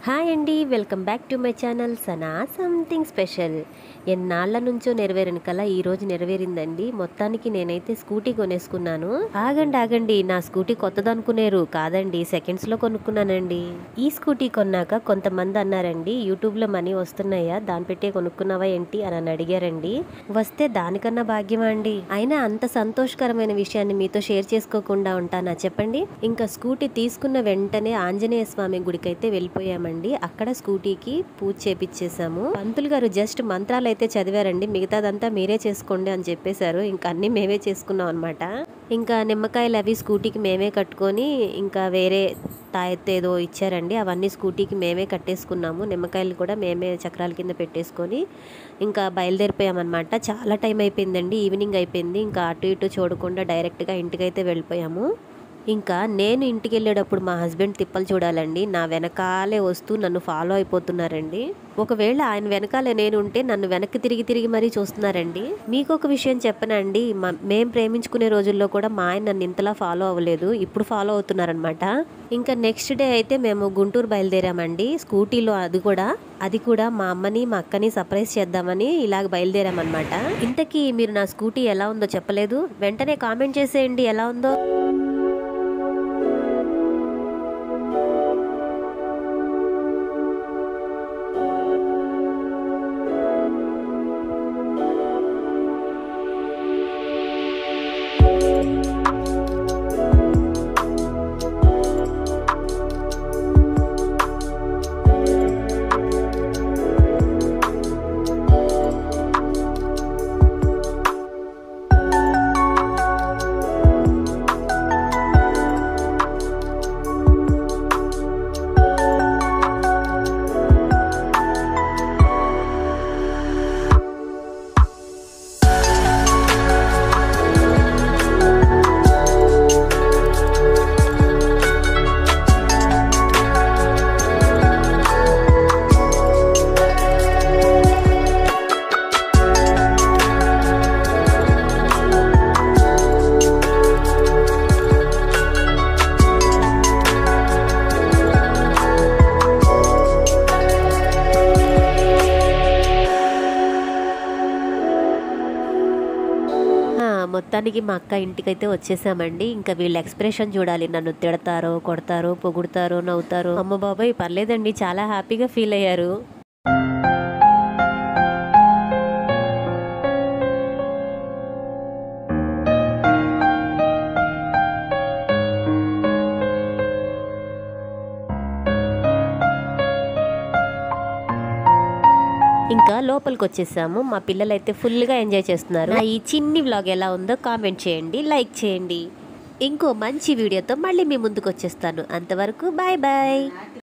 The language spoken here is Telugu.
హాయ్ అండి, welcome back to my channel Sana something special. ఎన్నాళ్ళ నుంచో నెరవేరని కల ఈరోజు నెరవేరిందండి. మొత్తానికి నేనైతే స్కూటీ కొనేసుకున్నాను. ఆగండి, నా స్కూటీ కొత్తదనుకునేరు కాదండి, సెకండ్స్లో కొనుక్కున్నానండి. ఈ స్కూటీ కొన్నాక కొంతమంది అన్నారండి, యూట్యూబ్లో మనీ వస్తున్నాయా, దాని పెట్టే కొనుక్కున్నావా ఏంటి అని అడిగారండి. వస్తే దానికన్నా భాగ్యమా అండి. అయినా అంత సంతోషకరమైన విషయాన్ని మీతో షేర్ చేసుకోకుండా ఉంటానా చెప్పండి. ఇంకా స్కూటీ తీసుకున్న వెంటనే ఆంజనేయ స్వామి గుడికైతే వెళ్ళిపోయామండి. అక్కడ స్కూటీకి పూజ చేపిచ్చేసాము. పంతులు గారు జస్ట్ మంత్రాలు అయితే చదివారండి, మిగతాదంతా మీరే చేసుకోండి అని చెప్పేశారు. ఇంకా అన్ని మేమే చేసుకున్నాం అనమాట. ఇంకా నిమ్మకాయలు అవి స్కూటీకి మేమే కట్టుకొని, ఇంకా వేరే తాయెత్తు ఏదో ఇచ్చారండి, అవన్నీ స్కూటీకి మేమే కట్టేసుకున్నాము. నిమ్మకాయలు కూడా మేమే చక్రాల కింద పెట్టేసుకొని ఇంకా బయలుదేరిపోయామన్నమాట. చాలా టైం అయిపోయిందండి, ఈవినింగ్ అయిపోయింది. ఇంకా అటు ఇటు చూడకుండా డైరెక్ట్గా ఇంటికైతే వెళ్ళిపోయాము. ఇంకా నేను ఇంటికి వెళ్ళేటప్పుడు మా హస్బెండ్ తిప్పలు చూడాలండి, నా వెనకాలే వస్తూ నన్ను ఫాలో అయిపోతున్నారండి. ఒకవేళ ఆయన వెనకాలే నేను ఉంటే నన్ను వెనక్కి తిరిగి మరీ చూస్తున్నారండి. మీకు ఒక విషయం చెప్పనండి, మేము ప్రేమించుకునే రోజుల్లో కూడా మా ఆయన నన్ను ఇంతలా ఫాలో అవ్వలేదు, ఇప్పుడు ఫాలో అవుతున్నారనమాట. ఇంకా నెక్స్ట్ డే అయితే మేము గుంటూరు బయలుదేరామండి స్కూటీలో. అది కూడా మా అమ్మని మా అక్కని సర్ప్రైజ్ చేద్దామని ఇలాగ బయలుదేరామన్నమాట. ఇంతకీ మీరు నా స్కూటీ ఎలా ఉందో చెప్పలేదు, వెంటనే కామెంట్ చేసేయండి ఎలా ఉందో. మొత్తానికి మా అక్క ఇంటికైతే వచ్చేసామండి. ఇంకా వీళ్ళ ఎక్స్ప్రెషన్ చూడాలి, నన్ను తిడతారో కొడతారో పొగుడతారో నవ్వుతారో. అమ్మ బాబాయ్ పర్లేదండి, చాలా హ్యాపీగా ఫీల్ అయ్యారు. ఇంకా లోపలికి వచ్చేసాము. మా పిల్లలైతే ఫుల్గా ఎంజాయ్ చేస్తున్నారు. ఈ చిన్ని వ్లాగ్ ఎలా ఉందో కామెంట్ చేయండి, లైక్ చేయండి. ఇంకో మంచి వీడియోతో మళ్ళీ మీ ముందుకు వచ్చేస్తాను. అంతవరకు బాయ్ బాయ్.